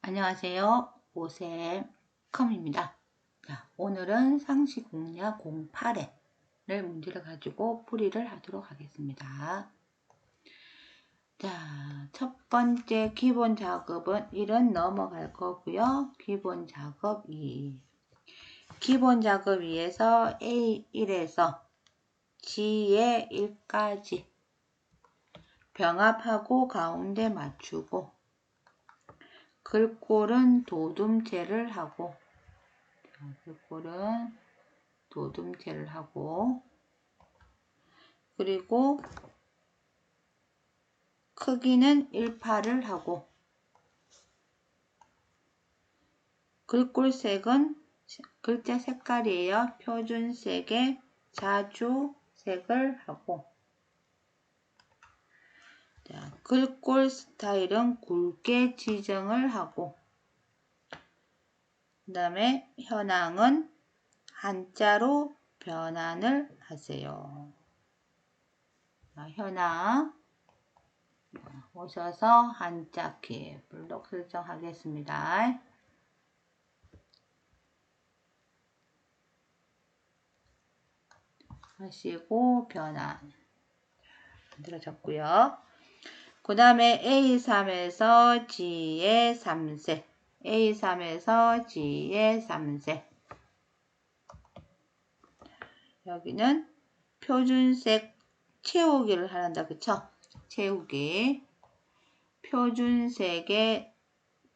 안녕하세요. 오쌤컴입니다. 자, 오늘은 상식공략 08회를 문제를 가지고 풀이를 하도록 하겠습니다. 자, 첫 번째 기본 작업은 1은 넘어갈 거고요. 기본 작업 2. 기본 작업 2에서 A1에서 G의 1까지 병합하고 가운데 맞추고 글꼴은 도둠체를 하고 그리고 크기는 1파를 하고 글꼴색은 글자 색깔이에요. 표준색에 자주색을 하고 자, 글꼴 스타일은 굵게 지정을 하고 그 다음에 현황은 한자로 변환을 하세요. 자, 현황 오셔서 한자 키 블록 설정하겠습니다. 하시고 변환 만들어졌고요. 그 다음에 A3에서 G의 3세 A3에서 G의 3세 여기는 표준색 채우기를 하란다. 그쵸? 채우기 표준색의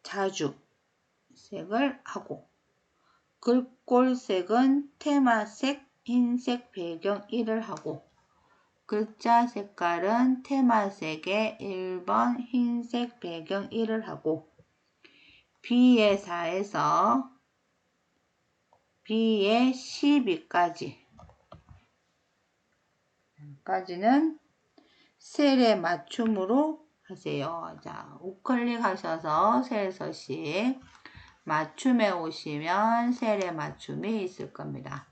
자주색을 하고 글꼴색은 테마색 흰색 배경 1을 하고 글자 색깔은 테마색의 1번 흰색 배경 1을 하고 B의 4에서 B의 12까지는 셀에 맞춤으로 하세요. 자, 우클릭 하셔서 셀 서식 맞춤에 오시면 셀의 맞춤이 있을 겁니다.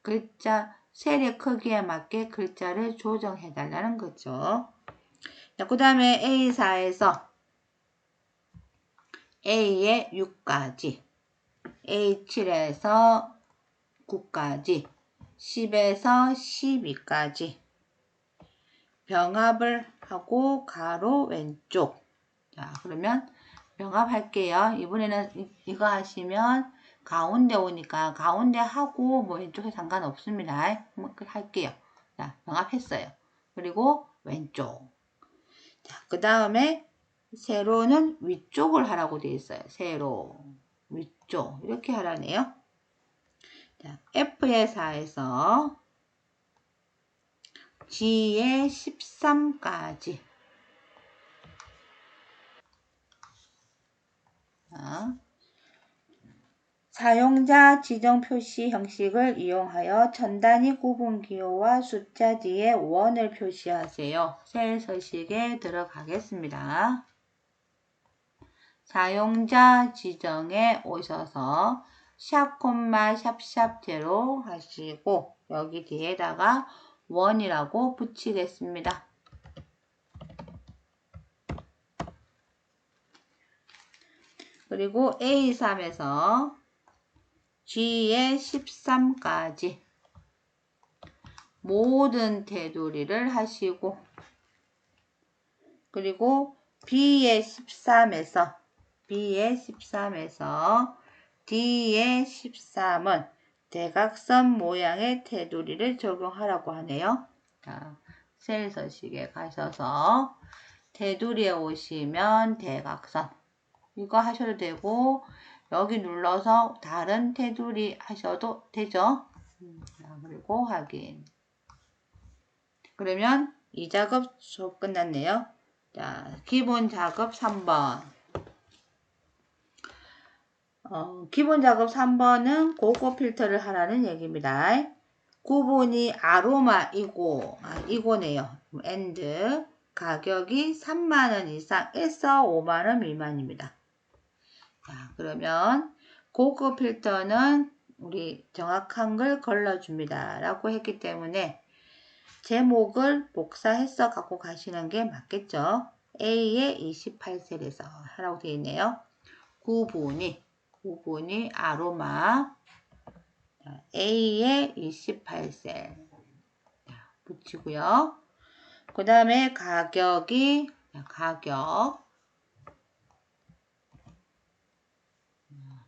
글자 셀의 크기에 맞게 글자를 조정해 달라는 거죠. 그 다음에 A4에서 A의 6까지 A7에서 9까지 10에서 12까지 병합을 하고 가로 왼쪽 자 그러면 병합할게요. 이번에는 이거 하시면 가운데 오니까 가운데 하고 뭐 왼쪽에 상관없습니다. 할게요. 자 병합했어요. 그리고 왼쪽 자 그 다음에 세로는 위쪽을 하라고 되어 있어요. 세로 위쪽 이렇게 하라네요. 자, F의 4에서 G의 13까지 사용자 지정 표시 형식을 이용하여 천 단위 구분 기호와 숫자 뒤에 원을 표시하세요. 셀 서식에 들어가겠습니다. 사용자 지정에 오셔서 샵 콤마 샵샵 제로 하시고 여기 뒤에다가 원이라고 붙이겠습니다. 그리고 A3에서 G의 13까지 모든 테두리를 하시고 그리고 B의 13에서 D의 13은 대각선 모양의 테두리를 적용하라고 하네요. 자, 셀 서식에 가셔서 테두리에 오시면 대각선 이거 하셔도 되고 여기 눌러서 다른 테두리 하셔도 되죠. 자, 그리고 확인. 그러면 이 작업 수업 끝났네요. 자, 기본 작업 3번. 기본 작업 3번은 고고 필터를 하라는 얘기입니다. 구분이 이고네요. and 가격이 3만원 이상에서 5만원 미만입니다. 자, 그러면 고급 필터는 우리 정확한 걸 걸러줍니다. 라고 했기 때문에 제목을 복사해서 갖고 가시는 게 맞겠죠. A의 28셀에서 하라고 되어 있네요. 구분이 아로마. A에 28셀 붙이고요. 그 다음에 가격이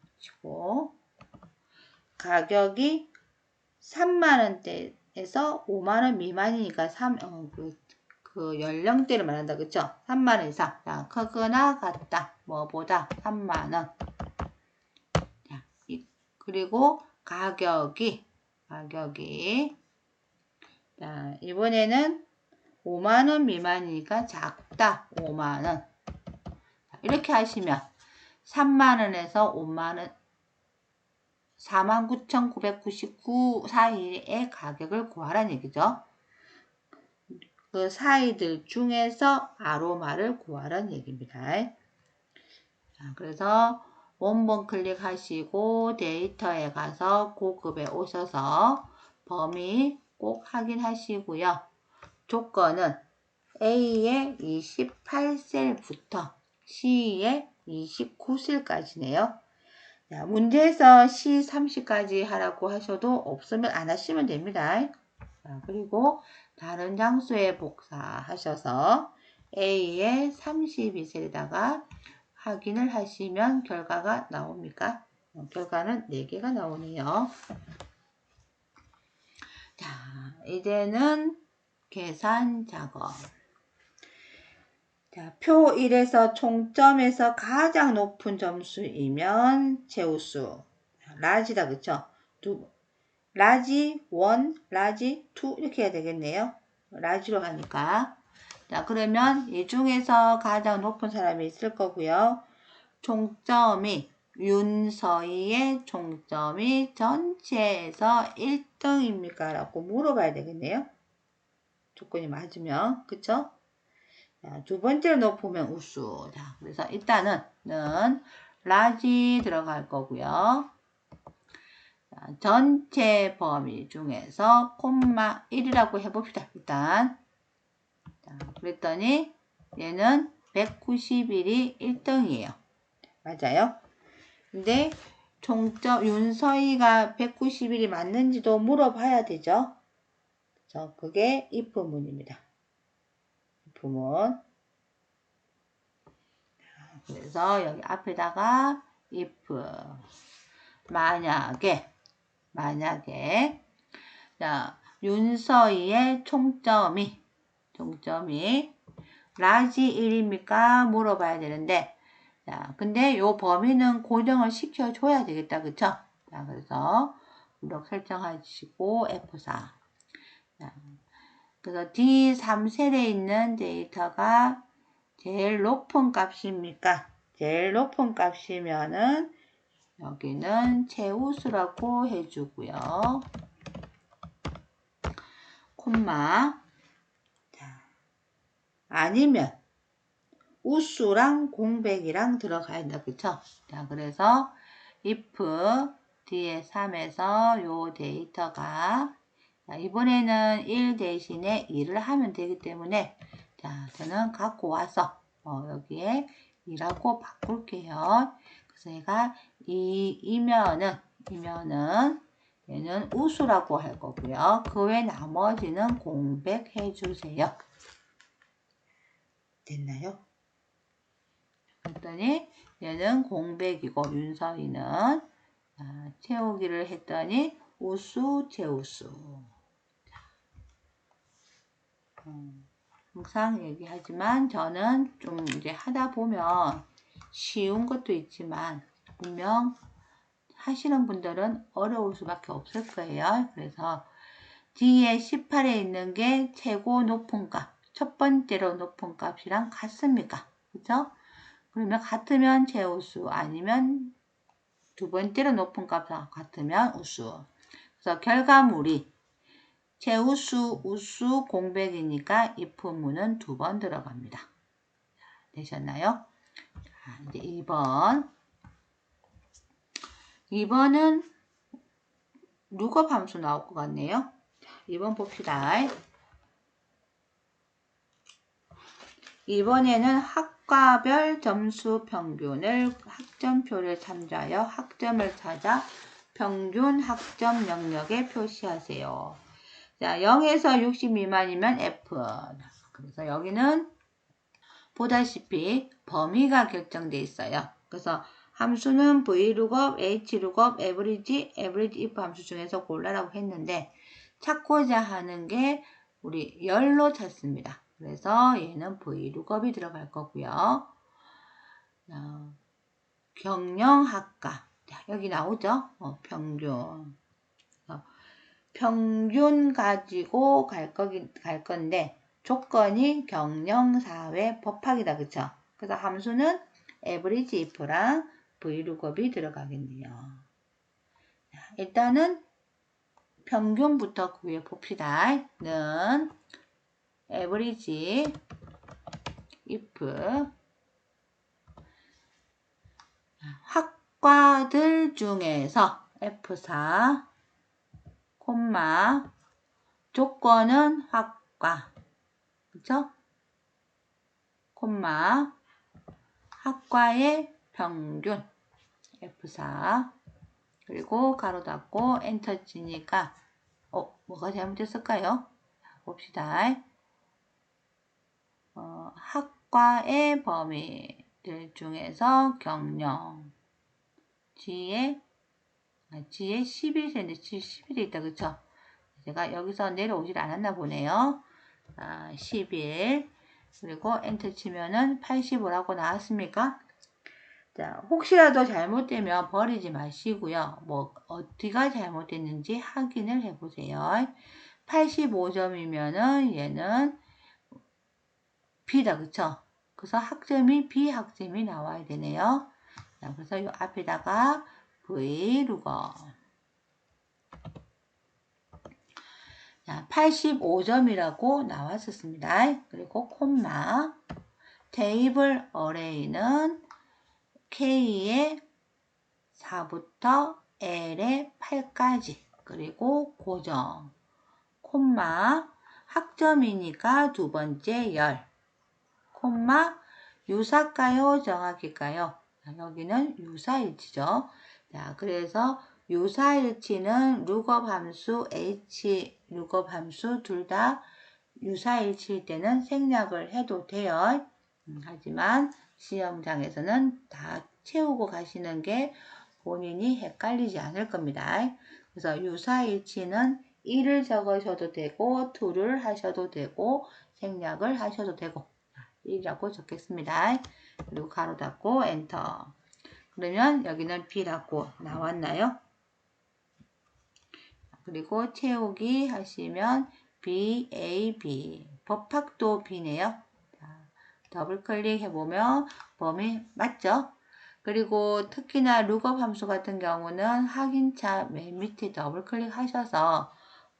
붙이고, 가격이 3만원대에서 5만원 미만이니까 그 연령대를 말한다. 그쵸? 3만원 이상. 자, 크거나 같다. 뭐보다 3만원. 자, 그리고 가격이 자, 이번에는 5만원 미만이니까 작다. 5만원. 이렇게 하시면 3만원에서 5만원 49,999 사이의 가격을 구하라는 얘기죠. 그 사이들 중에서 아로마를 구하라는 얘기입니다. 자, 그래서 원본 클릭하시고 데이터에 가서 고급에 오셔서 범위 꼭 확인하시고요. 조건은 A의 28셀부터 C의 29셀까지네요. 자, 문제에서 C30까지 하라고 하셔도 없으면 안 하시면 됩니다. 자, 그리고 다른 장소에 복사하셔서 A의 32셀에다가 확인을 하시면 결과가 나옵니까? 결과는 4개가 나오네요. 자, 이제는 계산 작업. 자, 표 1에서 총점에서 가장 높은 점수이면 최우수. 라지다, 그쵸? 라지 1, 라지 2 이렇게 해야 되겠네요. 라지로 하니까. 자, 그러면 이 중에서 가장 높은 사람이 있을 거고요. 총점이 윤서희의 총점이 전체에서 1등입니까? 라고 물어봐야 되겠네요. 조건이 맞으면. 그쵸? 자, 두 번째로 높으면 우수. 자, 그래서 일단은 라지 들어갈 거고요. 자, 전체 범위 중에서 콤마 1이라고 해봅시다. 일단. 자, 그랬더니 얘는 191이 1등이에요. 맞아요? 근데 총점 윤서희가 191이 맞는지도 물어봐야 되죠. 그래서 그게 if문입니다. if문. 그래서 여기 앞에다가 if 만약에 자, 윤서희의 총점이 라지 1입니까? 물어봐야 되는데, 자, 근데 요 범위는 고정을 시켜줘야 되겠다. 그쵸? 자, 그래서 구독 설정하시고 F4. 자, 그래서 D3셀에 있는 데이터가 제일 높은 값입니까? 제일 높은 값이면은 여기는 최우수라고 해주고요. 콤마. 자, 아니면 우수랑 공백이랑 들어가야 된다. 그쵸? 자, 그래서 if 뒤에 3에서 요 데이터가 자, 이번에는 1 대신에 2를 하면 되기 때문에 자, 저는 갖고 와서 여기에 2라고 바꿀게요. 그래서 얘가 2이면은 얘는 우수라고 할 거고요. 그 외 나머지는 공백해 주세요. 됐나요? 그랬더니 얘는 공백이고 윤서희는 채우기를 했더니 우수, 최우수. 항상 얘기하지만 저는 좀 이제 하다 보면 쉬운 것도 있지만 분명 하시는 분들은 어려울 수밖에 없을 거예요. 그래서 뒤에 18에 있는 게 최고 높은 값, 첫 번째로 높은 값이랑 같습니까? 그죠? 그러면 같으면 최우수, 아니면 두 번째로 높은 값과 같으면 우수. 그래서 결과물이 최우수, 우수, 공백이니까 if문은 2번 들어갑니다. 되셨나요? 자, 이제 2번. 2번은 룩업 함수 나올 것 같네요. 2번 봅시다. 이번에는 학과별 점수 평균을 학점표를 참조하여 학점을 찾아 평균 학점 영역에 표시하세요. 자, 0에서 60 미만이면 F. 그래서 여기는 보다시피 범위가 결정되어 있어요. 그래서 함수는 VLOOKUP, HLOOKUP, average if 함수 중에서 골라라고 했는데 찾고자 하는 게 우리 열로 찾습니다. 그래서 얘는 VLOOKUP이 들어갈 거고요. 경영학과. 자, 여기 나오죠? 평균. 평균 가지고 갈 건데 조건이 경영사회 법학이다. 그쵸? 그래서 함수는 average if랑 VLOOKUP이 들어가겠네요. 일단은 평균부터 구해 봅시다. 는 average if 학과들 중에서 F4 콤마 조건은 학과 그쵸? 콤마 학과의 평균 F4 그리고 가로 닫고 엔터 치니까 뭐가 잘못됐을까요? 봅시다. 학과의 범위들 중에서 경영 G에 11세인데 11이 있다. 그쵸? 제가 여기서 내려오질 않았나 보네요. 11 그리고 엔터 치면은 85라고 나왔습니까? 자, 혹시라도 잘못되면 버리지 마시고요. 어디가 잘못됐는지 확인을 해보세요. 85점이면은 얘는 B다. 그쵸? 그래서 학점이 B 학점이 나와야 되네요. 자, 그래서 이 앞에다가 VLOOKUP. 자, 85점이라고 나왔었습니다. 그리고 콤마 테이블 어레이는 K의 4부터 L의 8까지 그리고 고정 콤마 학점이니까 두 번째 열 콤마 유사일까요? 정확일까요? 여기는 유사일치죠. 자, 그래서 유사일치는 룩업 함수, H 룩업 함수 둘 다 유사일치일 때는 생략을 해도 돼요. 하지만 시험장에서는 다 채우고 가시는 게 본인이 헷갈리지 않을 겁니다. 그래서 유사일치는 1을 적으셔도 되고 2를 하셔도 되고 생략을 하셔도 되고 1이라고 적겠습니다. 그리고 가로 닫고 엔터. 그러면 여기는 B라고 나왔나요? 그리고 채우기 하시면 B, A, B. 법학도 B네요. 더블 클릭해보면 범위 맞죠? 그리고 특히나 룩업 함수 같은 경우는 확인차 맨 밑에 더블 클릭하셔서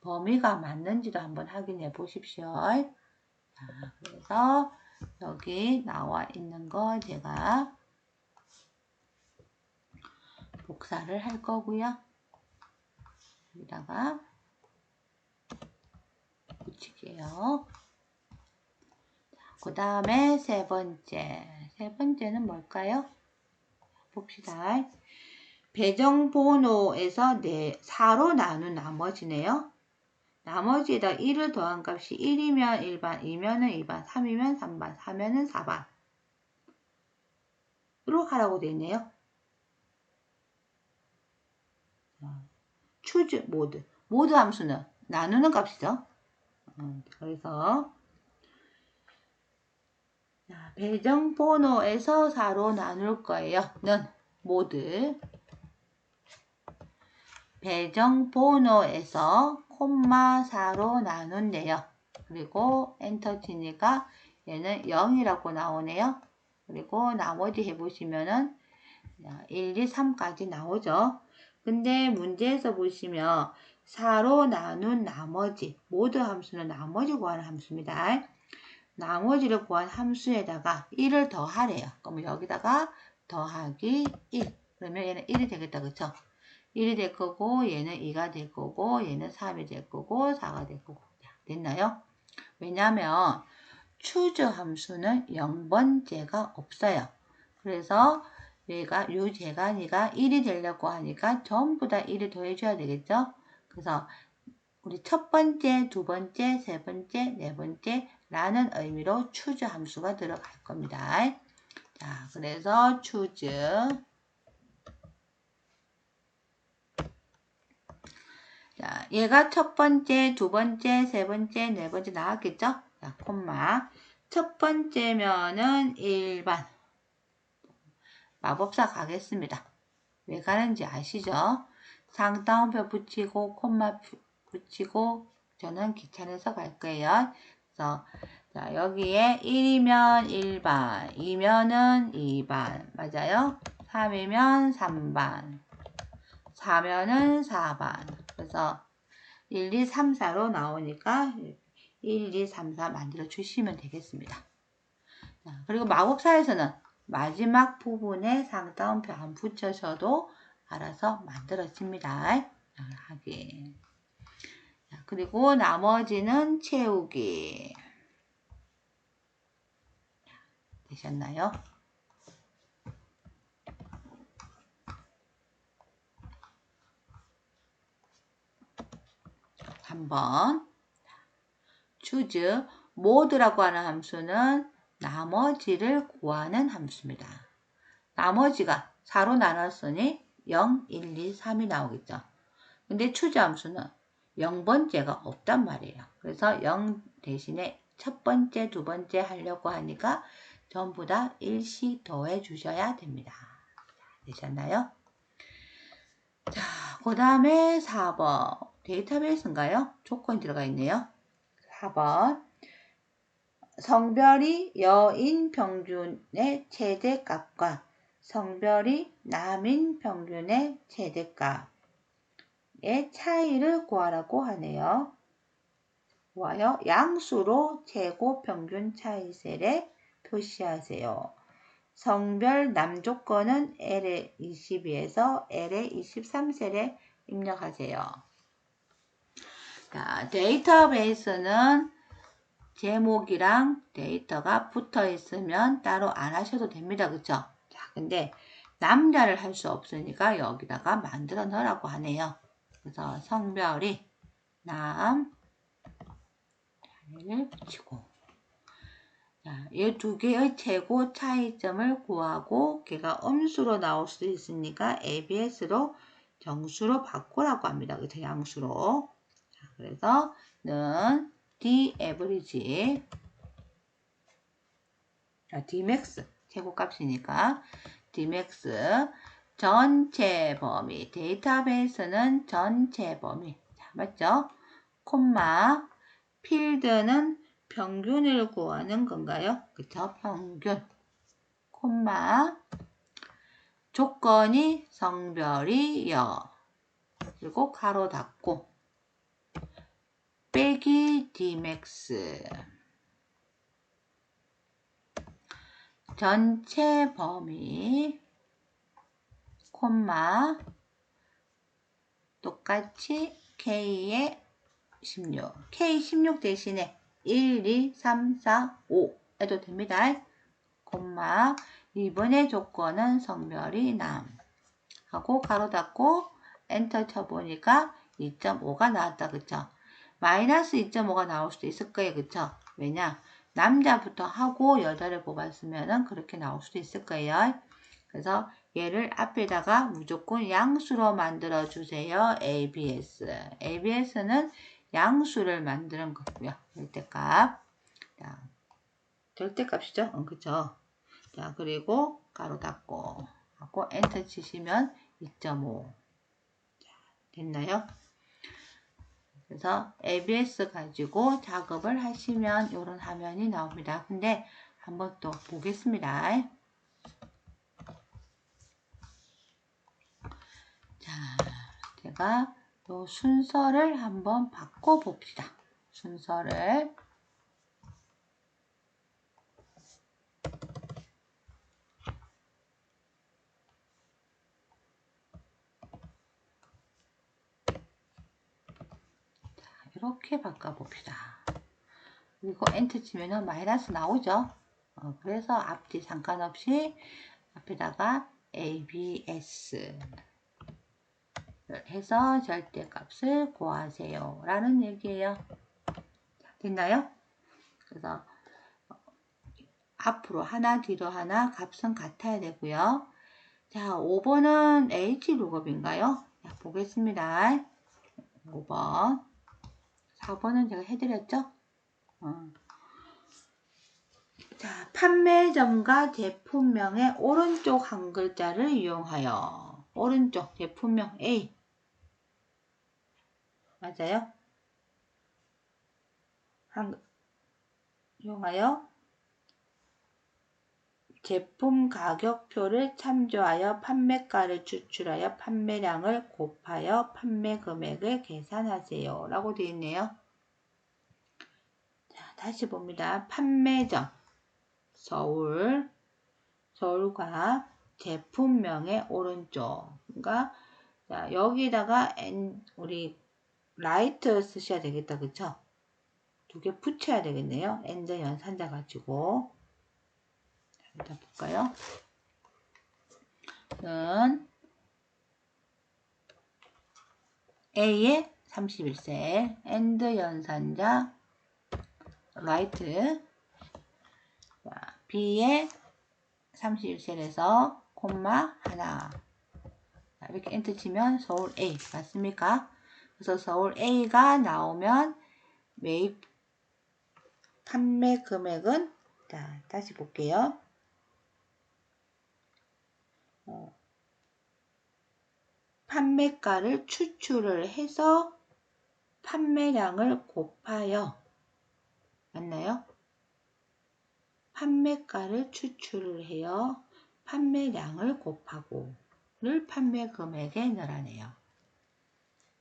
범위가 맞는지도 한번 확인해 보십시오. 그래서 여기 나와 있는 거 제가 복사를 할 거고요. 여기다가 붙일게요. 그 다음에 세 번째는 뭘까요? 봅시다. 배정번호에서 4로 나눈 나머지네요. 나머지에다 1을 더한 값이 1이면 1반, 2면은 2반, 3이면 3반, 4면은 4반으로 하라고 되어 있네요. choose 모드 함수는 나누는 값이죠. 그래서 배정번호에서 4로 나눌 거예요. 는 모드 배정번호에서 콤마 4로 나눈대요. 그리고 엔터 치니까 얘는 0이라고 나오네요. 그리고 나머지 해보시면은 1, 2, 3까지 나오죠. 근데 문제에서 보시면 4로 나눈 나머지 모드 함수는 나머지 구하는 함수입니다. 나머지를 구한 함수에다가 1을 더하래요. 그럼 여기다가 더하기 1. 그러면 얘는 1이 되겠다. 그쵸? 1이 될 거고 얘는 2가 될 거고 얘는 3이 될 거고 4가 될 거고. 됐나요? 왜냐하면 choose 함수는 0번째가 없어요. 그래서 얘가 요 재간이가 1이 되려고 하니까 전부 다 1을 더해줘야 되겠죠. 그래서 우리 첫 번째, 두 번째, 세 번째, 네 번째 라는 의미로 choose 함수가 들어갈 겁니다. 자, 그래서 choose. 자, 얘가 첫 번째, 두 번째, 세 번째, 네 번째 나왔겠죠? 자, 콤마. 첫 번째면은 1번. 마법사 가겠습니다. 왜 가는지 아시죠? 상따옴표 붙이고, 콤마 붙이고, 저는 귀찮아서 갈 거예요. 그래서, 자, 여기에 1이면 1번, 2면은 2번. 맞아요? 3이면 3번. 4면은 4번. 그래서 1, 2, 3, 4로 나오니까 1, 2, 3, 4 만들어 주시면 되겠습니다. 그리고 마법사에서는 마지막 부분에 상따옴표 안 붙여셔도 알아서 만들어집니다. 확인. 그리고 나머지는 채우기. 되셨나요? 한번 choose mode라고 하는 함수는 나머지를 구하는 함수입니다. 나머지가 4로 나눴으니 0, 1, 2, 3이 나오겠죠. 근데 choose 함수는 0번째가 없단 말이에요. 그래서 0 대신에 첫 번째, 두 번째 하려고 하니까 전부 다 1씩 더해 주셔야 됩니다. 되셨나요? 자, 그 다음에 4번. 데이터베이스인가요? 조건이 들어가 있네요. 4번. 성별이 여인 평균의 최대값과 성별이 남인 평균의 최대값의 차이를 구하라고 하네요. 구하여 양수로 최고 평균 차이 셀에 표시하세요. 성별 남조건은 L의 22에서 L의 23셀에 입력하세요. 자, 데이터베이스는 제목이랑 데이터가 붙어 있으면 따로 안 하셔도 됩니다. 그쵸? 자, 근데 남자를 할 수 없으니까 여기다가 만들어 넣으라고 하네요. 그래서 성별이 남, 를 붙이고. 자, 이 두 개의 최고 차이점을 구하고 걔가 음수로 나올 수도 있으니까 ABS로 정수로 바꾸라고 합니다. 그래서 양수로. 자, 그래서 는 D average Dmax 최고값이니까 Dmax 전체 범위 데이터베이스는 전체 범위 자, 맞죠? 콤마 필드는 평균을 구하는 건가요? 그쵸? 평균 콤마 조건이 성별이 여 그리고 가로 닫고 빼기 Dmax 전체 범위 콤마 똑같이 K의 16 K16 대신에 1, 2, 3, 4, 5 해도 됩니다. 콤마 이번의 조건은 성별이 남 하고 가로 닫고 엔터 쳐보니까 2.5가 나왔다. 그쵸? 마이너스 2.5가 나올 수도 있을 거예요. 그쵸? 왜냐? 남자부터 하고 여자를 뽑았으면 그렇게 나올 수도 있을 거예요. 그래서 얘를 앞에다가 무조건 양수로 만들어 주세요. ABS. ABS는 양수를 만드는 거고요. 절대값. 자, 절대값이죠? 그쵸? 자, 그리고 가로 닫고 하고 엔터 치시면 2.5. 됐나요? 그래서 ABS 가지고 작업을 하시면 이런 화면이 나옵니다. 근데 한번 또 보겠습니다. 자, 제가 또 순서를 한번 바꿔 봅시다. 순서를 이렇게 바꿔 봅시다. 그리고 엔터 치면은 마이너스 나오죠. 그래서 앞뒤 상관없이 앞에다가 ABS 해서 절대값을 구하세요 라는 얘기예요. 됐나요? 그래서 앞으로 하나 뒤로 하나 값은 같아야 되고요. 자, 5번은 HLOOKUP인가요? 자, 보겠습니다. 5번 4번은 제가 해드렸죠? 자, 판매점과 제품명의 오른쪽 한 글자를 이용하여 오른쪽 제품명 A 맞아요? 이용하여 제품 가격표를 참조하여 판매가를 추출하여 판매량을 곱하여 판매 금액을 계산하세요 라고 되어 있네요. 자, 다시 봅니다. 판매점 서울과 제품명의 오른쪽 그러니까 자, 여기다가 우리 라이트 쓰셔야 되겠다. 그쵸? 두 개 붙여야 되겠네요. 엔드 연산자 가지고 일단 볼까요? A의 31셀 엔드 연산자 라이트 B의 31셀에서 콤마 하나 이렇게 엔터 치면 서울 A 맞습니까? 그래서 서울 A가 나오면 매입 판매 금액은 자 다시 볼게요. 판매가를 추출을 해서 판매량을 곱하여 맞나요? 판매가를 추출을 해요. 판매량을 곱하고를 판매 금액에 넣으라네요.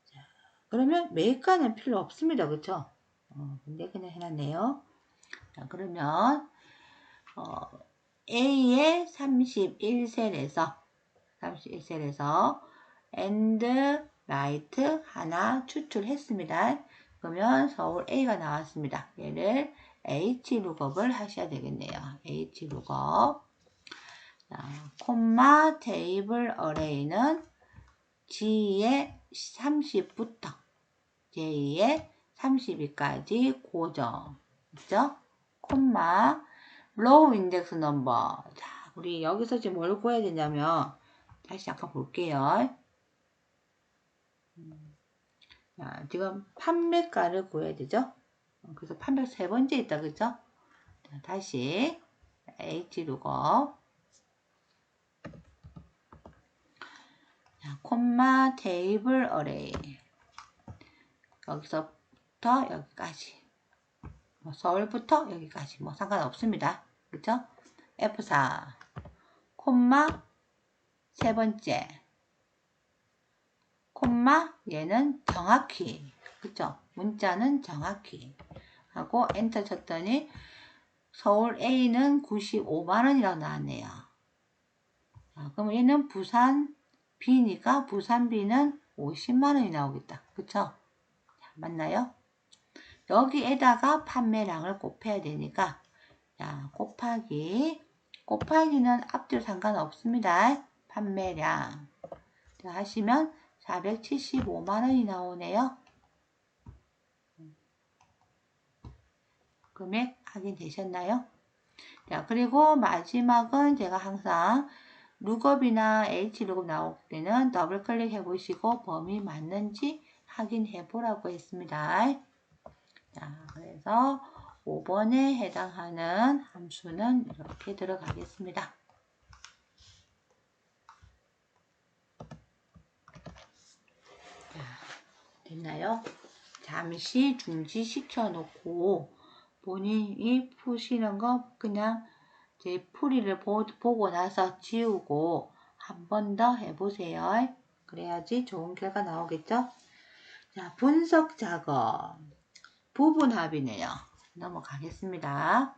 자, 그러면 매입가는 필요 없습니다. 그쵸? 근데 그냥 해놨네요. 자, 그러면 A의 31셀에서 엔드 라이트 하나 추출했습니다. 그러면 서울 A가 나왔습니다. 얘를 HLOOKUP을 하셔야 되겠네요. HLOOKUP 콤마 테이블 어레이는 G의 30부터 J의 32까지 고정 있죠? 콤마 로우 인덱스 넘버 자 우리 여기서 지금 뭘 구해야 되냐면 다시 잠깐 볼게요. 자, 지금 판매가를 구해야 되죠? 그래서 판매 세 번째 있다, 그죠? 자, 다시 HLOOKUP 콤마 테이블 어레이 여기서부터 여기까지 서울부터 여기까지 뭐 상관없습니다. 그죠? F4 콤마 세 번째 콤마 얘는 정확히 그죠? 문자는 정확히 하고 엔터 쳤더니 서울 A는 95만원이라고 나왔네요. 자, 그럼 얘는 부산 B니까 부산 B는 50만원이 나오겠다. 그쵸? 자, 맞나요? 여기에다가 판매량을 곱해야 되니까 자, 곱하기는 앞뒤로 상관없습니다. 판매량 자, 하시면 475만원이 나오네요. 금액 확인되셨나요? 자, 그리고 마지막은 제가 항상 룩업이나 HLOOKUP 나올 때는 더블 클릭해 보시고 범위 맞는지 확인해 보라고 했습니다. 자, 그래서 5번에 해당하는 함수는 이렇게 들어가겠습니다. 자, 됐나요? 잠시 중지시켜 놓고 본인이 푸시는 거 그냥 제 풀이를 보고 나서 지우고 한 번 더 해보세요. 그래야지 좋은 결과 나오겠죠? 자, 분석 작업. 부분합이네요. 넘어가겠습니다.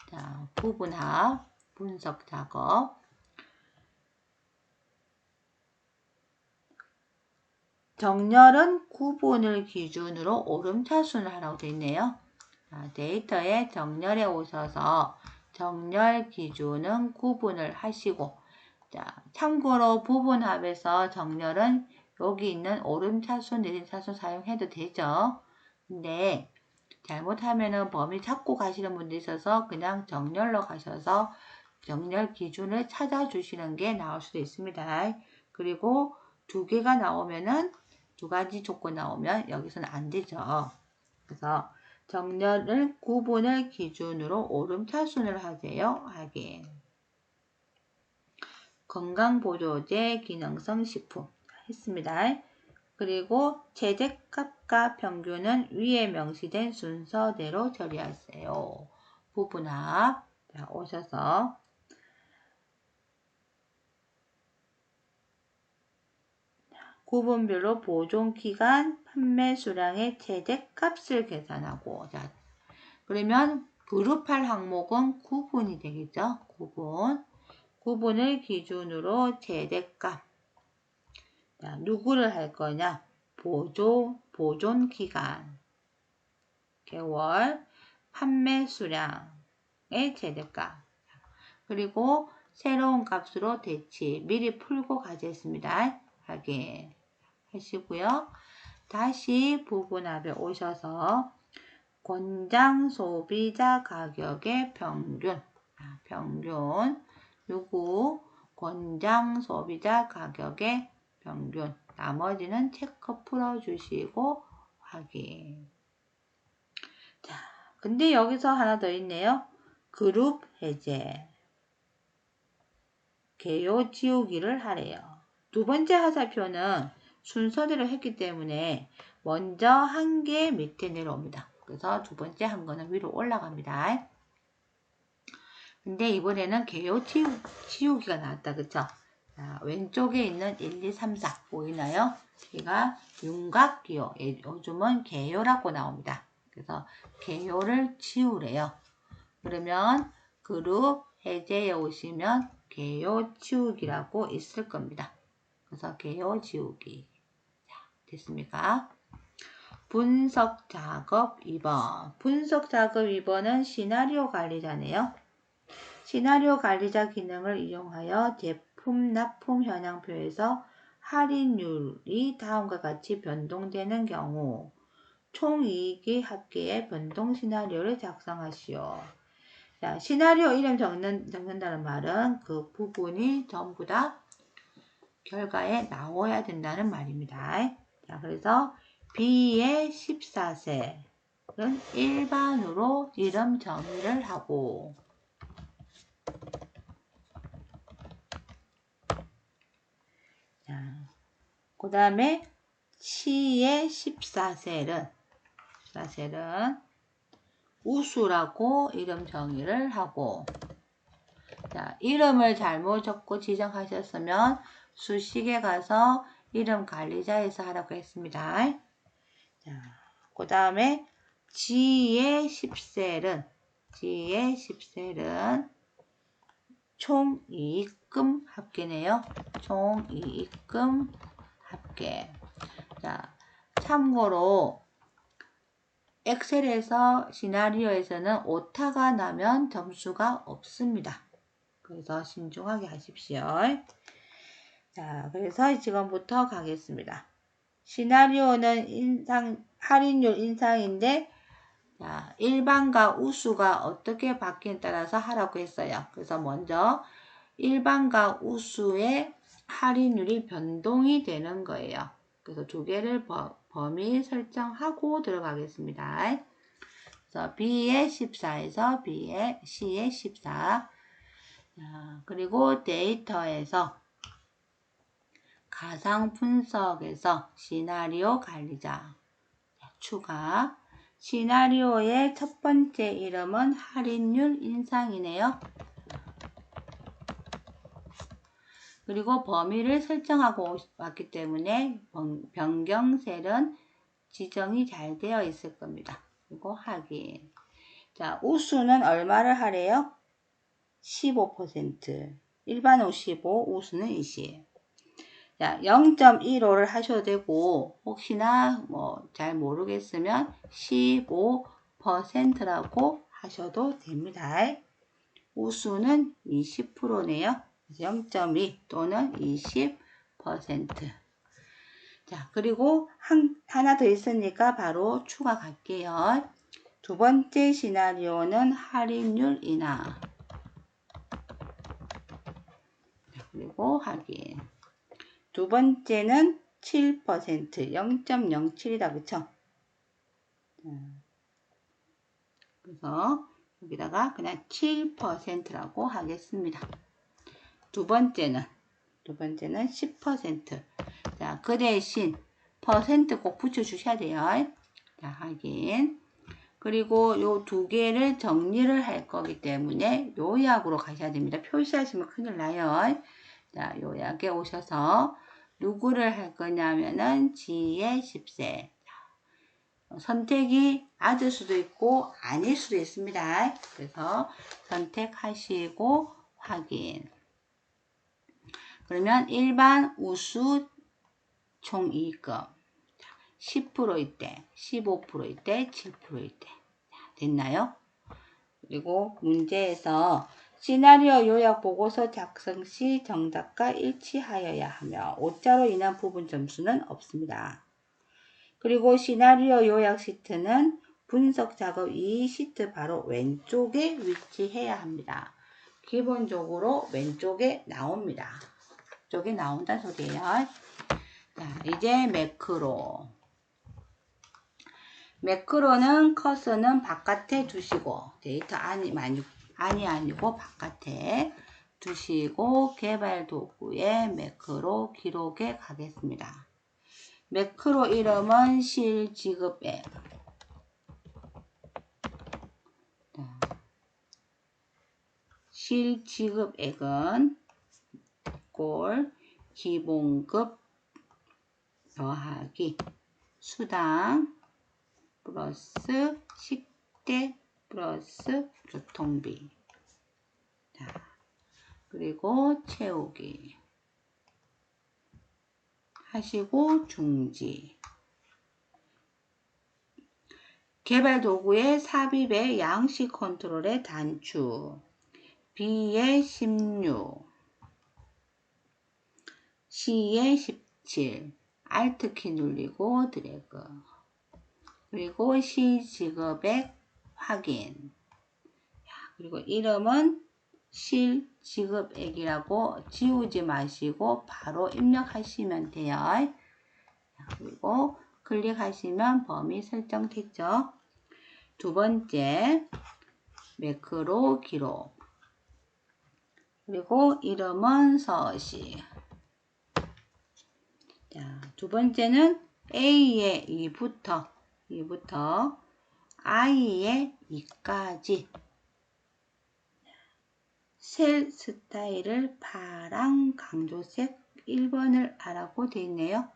자, 부분합, 분석 작업. 정렬은 구분을 기준으로 오름차순을 하라고 되어 있네요. 데이터에 정렬에 오셔서 정렬 기준은 구분을 하시고, 참고로 부분합에서 정렬은 여기 있는 오름차순, 내림차순 사용해도 되죠. 근데 잘못하면은 범위 찾고 가시는 분도 있어서 그냥 정렬로 가셔서 정렬 기준을 찾아주시는 게 나올 수도 있습니다. 그리고 두 개가 나오면은 두 가지 조건 나오면 여기서는 안 되죠. 그래서 정렬을 구분을 기준으로 오름차순을 하세요. 하긴. 건강보조제, 기능성 식품 했습니다. 그리고 최대값과 평균은 위에 명시된 순서대로 처리하세요. 부분합. 오셔서 구분별로 보존기간, 판매 수량의 최대값을 계산하고, 그러면 그룹할 항목은 구분이 되겠죠. 구분을 기준으로 최대값. 누구를 할 거냐? 보존기간, 개월, 판매 수량의 최대값. 그리고 새로운 값으로 대치, 미리 풀고 가겠습니다. 확인 하시고요. 다시 부분합에 오셔서 권장 소비자 가격의 평균, 요거 권장 소비자 가격의 평균, 나머지는 체크 풀어주시고 확인. 자, 근데 여기서 하나 더 있네요. 그룹 해제, 개요 지우기를 하래요. 두 번째 하사표는 순서대로 했기 때문에 먼저 한 개 밑에 내려옵니다. 그래서 두 번째 한 거는 위로 올라갑니다. 근데 이번에는 개요 지우기가 나왔다. 그쵸? 자, 왼쪽에 있는 1, 2, 3, 4 보이나요? 얘가 윤곽기호, 요즘은 개요라고 나옵니다. 그래서 개요를 지우래요. 그러면 그룹 해제에 오시면 개요 지우기라고 있을 겁니다. 그래서 개요 지우기. 자, 됐습니까? 분석 작업 2번. 분석 작업 2번은 시나리오 관리자네요. 시나리오 관리자 기능을 이용하여 제품 납품 현황표에서 할인율이 다음과 같이 변동되는 경우 총이익의 합계의 변동 시나리오를 작성하시오. 자, 시나리오 이름 적는다는 말은 그 부분이 전부 다 결과에 나와야 된다는 말입니다. 자, 그래서 B의 14세는 일반으로 이름 정의를 하고, 그 다음에 C의 14셀은 우수라고 이름 정의를 하고, 자, 이름을 잘못 적고 지정하셨으면 수식에 가서 이름 관리자에서 하라고 했습니다. 자, 그 다음에 G의 10셀은 총이익금 합계네요. 총이익금 합계. 자, 참고로 엑셀에서 시나리오에서는 오타가 나면 점수가 없습니다. 그래서 신중하게 하십시오. 자, 그래서 지금부터 가겠습니다. 시나리오는 할인율 인상인데, 자, 일반과 우수가 어떻게 바뀌에 따라서 하라고 했어요. 그래서 먼저 일반과 우수의 할인율이 변동이 되는 거예요. 그래서 두 개를 범위 설정하고 들어가겠습니다. 그래서 B의 14에서 C의 14. 자, 그리고 데이터에서 가상 분석에서 시나리오 관리자 추가. 시나리오의 첫 번째 이름은 할인율 인상이네요. 그리고 범위를 설정하고 왔기 때문에 변경셀은 지정이 잘 되어 있을 겁니다. 그리고 확인. 자, 우수는 얼마를 하래요? 15%. 일반은 15, 우수는 20. 자, 0.15를 하셔도 되고, 혹시나 뭐 잘 모르겠으면 15%라고 하셔도 됩니다. 우수는 20%네요. 0.2 또는 20%. 자, 그리고 하나 더 있으니까 바로 추가 갈게요. 두 번째 시나리오는 할인율 인하. 그리고 확인. 두 번째는 7%, 0.07이다. 그쵸? 그래서 여기다가 그냥 7%라고 하겠습니다. 두 번째는 10%. 자, 그 대신 퍼센트 꼭 붙여주셔야 돼요. 자, 확인. 그리고 요 두 개를 정리를 할 거기 때문에 요약으로 가셔야 됩니다. 표시하시면 큰일 나요. 자, 요약에 오셔서 누구를 할 거냐면은 지혜 10세. 선택이 맞을 수도 있고 아닐 수도 있습니다. 그래서 선택하시고 확인. 그러면 일반 우수 총이익금 10%일 때, 15%일 때, 7%일 때. 됐나요? 그리고 문제에서 시나리오 요약 보고서 작성 시 정답과 일치하여야 하며 오자로 인한 부분 점수는 없습니다. 그리고 시나리오 요약 시트는 분석 작업 이 시트 바로 왼쪽에 위치해야 합니다. 기본적으로 왼쪽에 나옵니다. 쪽에 나온다는 소리예요. 자, 이제 매크로. 매크로는 커서는 바깥에 두시고 데이터 안이 아니고 바깥에 두시고 개발 도구에 매크로 기록에 가겠습니다. 매크로 이름은 실지급액. 실지급액은 꼴 기본급 더하기 수당 플러스 식대 플러스 교통비. 자, 그리고 채우기 하시고 중지. 개발 도구의 삽입의 양식 컨트롤의 단축. B의 16, C의 17. Alt키 누르고 드래그. 그리고 실지급액 확인. 그리고 이름은 실지급액이라고 지우지 마시고 바로 입력하시면 돼요. 그리고 클릭하시면 범위 설정됐죠. 두 번째 매크로 기록. 그리고 이름은 서식. 자, 두 번째는 A의 2부터 I의 2까지 셀 스타일을 파랑 강조색 1번을 하라고 되어 있네요.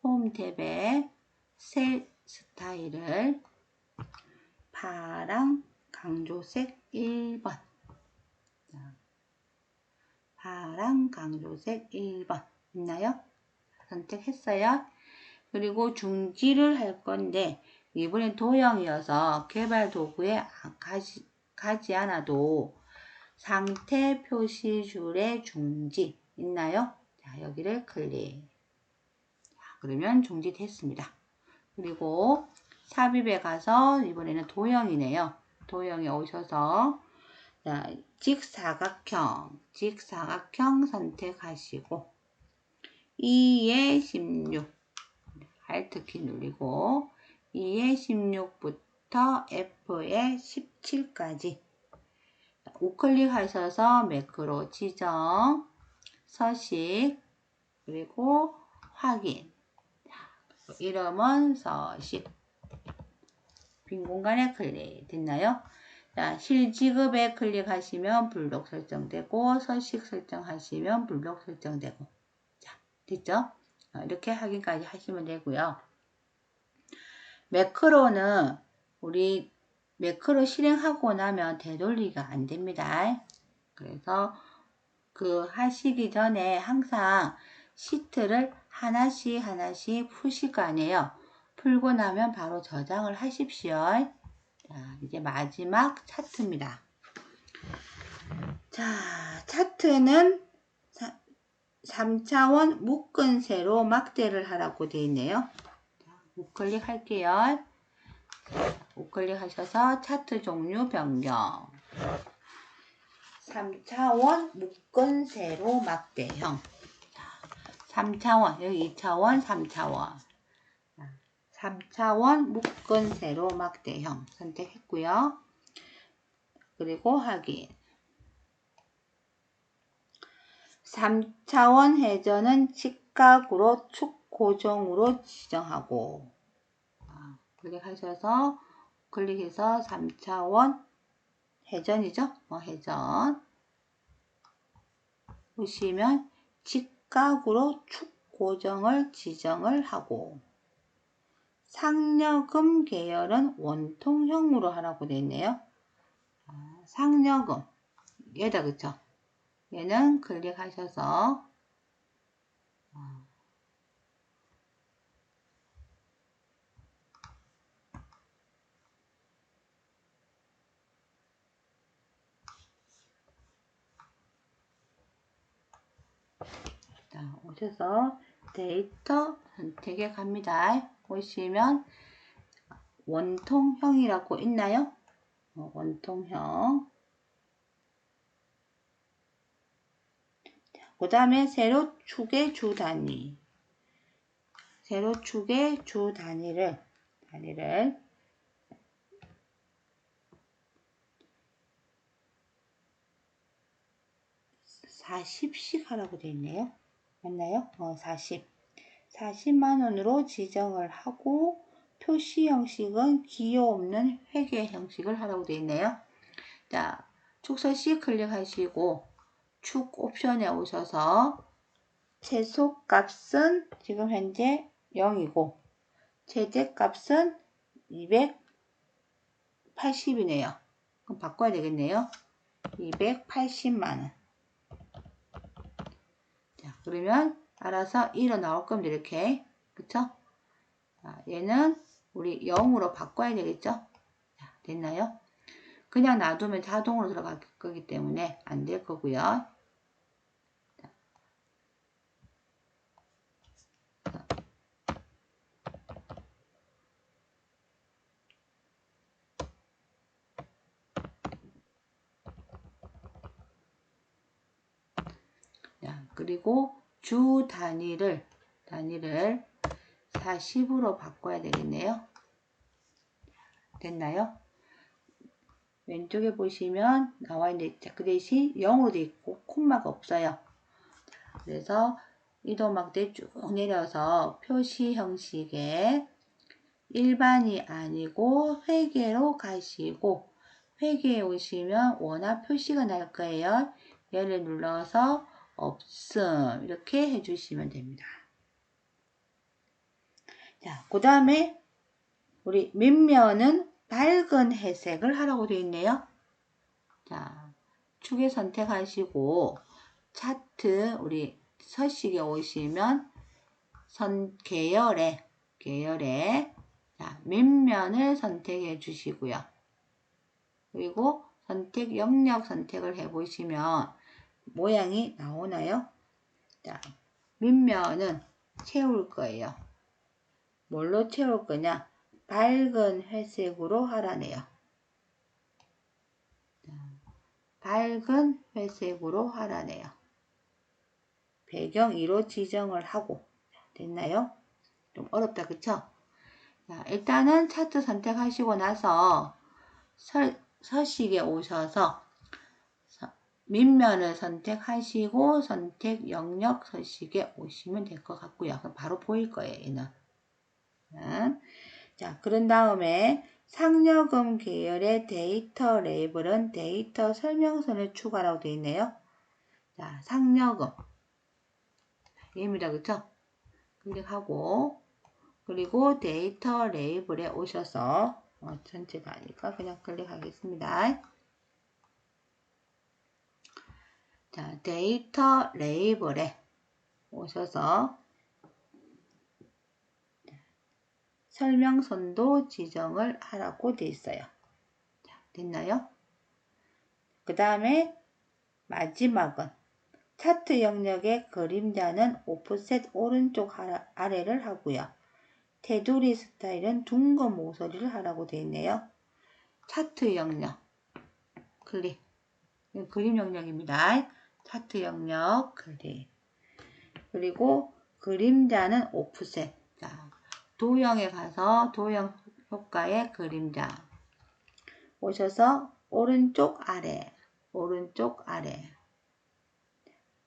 홈 탭에 셀 스타일을 파랑 강조색 1번. 파랑 강조색 1번 있나요? 선택했어요. 그리고 중지를 할 건데 이번엔 도형이어서 개발 도구에 가지 않아도 상태 표시줄의 중지 있나요? 자, 여기를 클릭. 자, 그러면 중지됐습니다. 그리고 삽입에 가서 이번에는 도형이네요. 도형에 오셔서 자, 직사각형 선택하시고 2의 16 Alt키 누르고 2의 16부터 F의 17까지 우클릭하셔서 매크로 지정, 서식, 그리고 확인. 이름은 서식. 빈 공간에 클릭 됐나요? 자, 실지급에 클릭하시면 불록 설정되고 서식 설정하시면 불록 설정되고. 자, 됐죠? 이렇게 확인까지 하시면 되고요. 매크로는 우리 매크로 실행하고 나면 되돌리가 안 됩니다. 그래서 그 하시기 전에 항상 시트를 하나씩 푸실 거 아니에요. 풀고 나면 바로 저장을 하십시오. 자, 이제 마지막 차트입니다. 자, 차트는 3차원 묶은 세로 막대를 하라고 되어 있네요. 우클릭 할게요. 우클릭 하셔서 차트 종류 변경. 3차원 묶은 세로 막대형. 3차원, 여기 2차원, 3차원. 3차원 묶은 세로 막대형 선택했고요. 그리고 확인. 3차원 회전은 직각으로 축 고정으로 지정하고, 클릭하셔서 클릭해서 3차원 회전이죠. 회전 보시면 직각으로 축 고정을 지정을 하고, 상여금 계열은 원통형으로 하라고 되어 있네요. 상여금 얘다, 그쵸? 얘는 클릭하셔서 자, 오셔서 데이터 선택에 갑니다. 보시면 원통형이라고 있나요? 원통형. 그 다음에 세로축의 주 단위. 세로축의 주 단위를 40씩 하라고 되어 있네요. 맞나요? 40. 40만 원으로 지정을 하고, 표시 형식은 기호 없는 회계 형식을 하라고 되어 있네요. 자, 축서 C 클릭하시고 축 옵션에 오셔서 최소값은 지금 현재 0이고 최대값은 280이네요. 그럼 바꿔야 되겠네요. 280만원. 자, 그러면 알아서 1로 나올 겁니다. 이렇게. 그쵸? 자, 얘는 우리 0으로 바꿔야 되겠죠? 자, 됐나요? 그냥 놔두면 자동으로 들어갈 거기 때문에 안 될 거고요. 자, 그리고 주 단위를 40으로 바꿔야 되겠네요. 됐나요? 왼쪽에 보시면 나와 있는데 그 대신 0으로 되어 있고 콤마가 없어요. 그래서 이동막대 쭉 내려서 표시 형식에 일반이 아니고 회계로 가시고, 회계에 오시면 원화 표시가 날 거예요. 얘를 눌러서 없음 이렇게 해주시면 됩니다. 자, 그 다음에 우리 밑면은 밝은 회색을 하라고 되어 있네요. 자, 축에 선택하시고 차트 우리 서식에 오시면 계열에 자, 밑면을 선택해 주시고요. 그리고 선택 영역 선택을 해 보시면 모양이 나오나요? 자, 밑면은 채울 거예요. 뭘로 채울 거냐? 밝은 회색으로 하라네요. 자, 밝은 회색으로 하라네요. 배경 2로 지정을 하고. 됐나요? 좀 어렵다, 그쵸? 자, 일단은 차트 선택하시고 나서 서식에 오셔서 밑면을 선택하시고 선택 영역 서식에 오시면 될 것 같고요. 바로 보일 거예요, 얘는. 자, 그런 다음에 상여금 계열의 데이터 레이블은 데이터 설명서를 추가라고 되어 있네요. 자, 상여금. 얘입니다. 그쵸? 클릭하고, 그리고 데이터 레이블에 오셔서, 전체가 아니까 그냥 클릭하겠습니다. 자, 데이터 레이블에 오셔서 설명선도 지정을 하라고 되어 있어요. 자, 됐나요? 그 다음에 마지막은 차트 영역의 그림자는 오프셋 오른쪽 아래를 하고요. 테두리 스타일은 둥근 모서리를 하라고 되어 있네요. 차트 영역 클릭. 그림 영역입니다. 차트 영역 클릭. 그리고 그림자는 오프셋. 자, 도형에 가서 도형 효과의 그림자 오셔서 오른쪽 아래, 오른쪽 아래.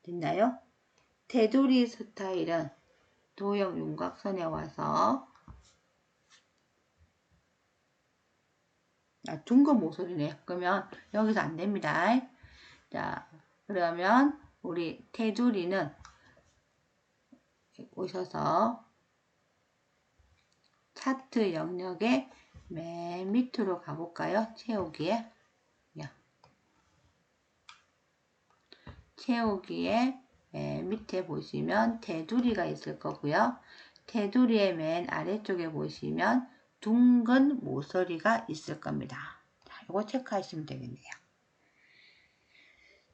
됐나요? 테두리 스타일은 도형 윤곽선에 와서 둥근 모서리네. 그러면 여기서 안 됩니다. 자, 그러면 우리 테두리는 오셔서 차트 영역의 맨 밑으로 가볼까요? 채우기에. 채우기에 맨 밑에 보시면 테두리가 있을 거고요. 테두리의 맨 아래쪽에 보시면 둥근 모서리가 있을 겁니다. 자, 이거 체크하시면 되겠네요.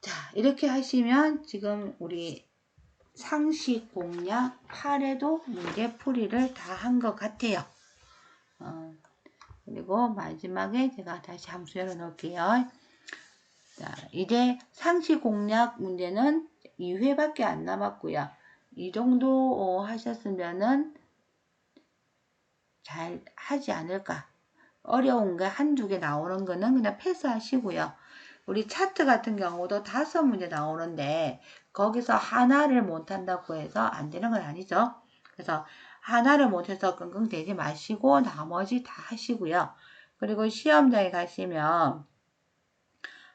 자, 이렇게 하시면 지금 우리 상식 공략 8에도 문제 풀이를 다 한 것 같아요. 그리고 마지막에 제가 다시 함수 열어 놓을게요. 자, 이제 상식 공략 문제는 2회밖에 안 남았고요. 이 정도 하셨으면은 잘 하지 않을까. 어려운 게 한두 개 나오는 거는 그냥 패스하시고요. 우리 차트 같은 경우도 5문제 나오는데 거기서 하나를 못한다고 해서 안 되는 건 아니죠. 그래서 하나를 못해서 끙끙대지 마시고 나머지 다 하시고요. 그리고 시험장에 가시면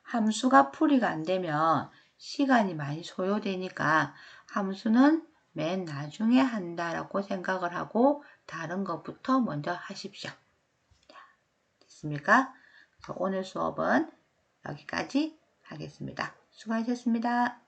함수가 풀이가 안 되면 시간이 많이 소요되니까 함수는 맨 나중에 한다라고 생각을 하고 다른 것부터 먼저 하십시오. 자, 됐습니까? 오늘 수업은 여기까지 하겠습니다. 수고하셨습니다.